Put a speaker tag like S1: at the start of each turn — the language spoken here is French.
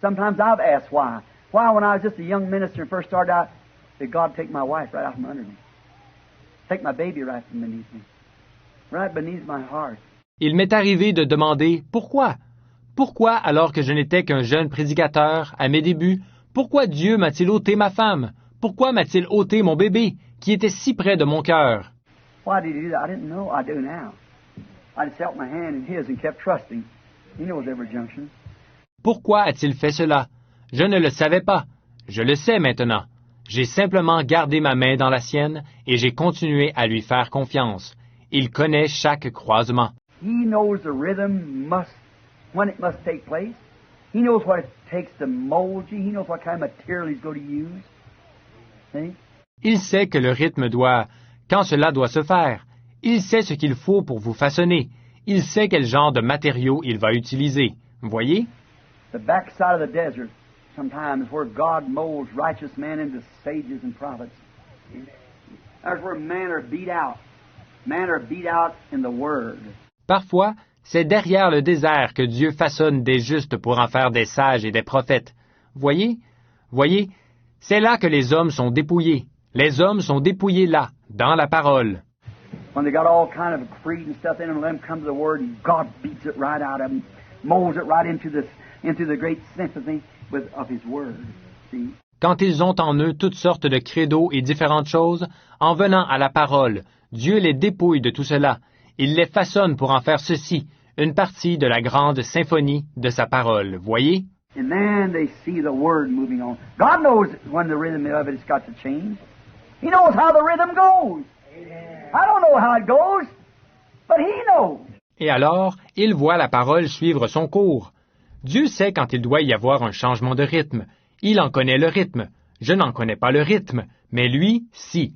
S1: Sometimes I've asked why. Why, when I was just a young minister and first started out, did God take my wife right out from under me? Take my baby right from beneath me? Right beneath my heart.
S2: Il m'est arrivé de demander pourquoi? Pourquoi, alors que je n'étais qu'un jeune prédicateur, à mes débuts, pourquoi Dieu m'a-t-il ôté ma femme? Pourquoi m'a-t-il ôté mon bébé, qui était si près de mon cœur?
S1: Why did he do that? I didn't know. I do now. I just held my hand in his and kept trusting. He knows every junction.
S2: Pourquoi a-t-il fait cela? Je ne le savais pas. Je le sais maintenant. J'ai simplement gardé ma main dans la sienne et j'ai continué à lui faire confiance. Il connaît chaque croisement.
S1: He knows the rhythm when it must take place. He knows what it takes to mold you. He knows what kind of material he's going to use. See?
S2: Il sait que le rythme quand cela doit se faire. Il sait ce qu'il faut pour vous façonner. Il sait quel genre de matériaux il va utiliser. Voyez?
S1: The backside of the desert, sometimes where God molds righteous men into sages and prophets. There's where men are beat out. Men are beat out in the Word.
S2: Parfois, c'est derrière le désert que Dieu façonne des justes pour en faire des sages et des prophètes. Voyez? Voyez? C'est là que les hommes sont dépouillés. Les hommes sont dépouillés là, dans la parole.
S1: When they got all kind of creed and stuff in them, let them come to the Word, and God beats it right out of them, molds it right into the great sympathy of His Word. See?
S2: Quand ils ont en eux toutes sortes de credos et différentes choses, en venant à la parole, Dieu les dépouille de tout cela. Il les façonne pour en faire ceci, une partie de la grande symphonie de sa parole. Voyez?
S1: And then they see the Word moving on. God knows when the rhythm of it has got to change. He knows how the rhythm goes. I don't know how it goes, but He knows.
S2: Et alors, il voit la parole suivre son cours. Dieu sait quand il doit y avoir un changement de rythme. Il en connaît le rythme. Je n'en connais pas le rythme, mais lui, si.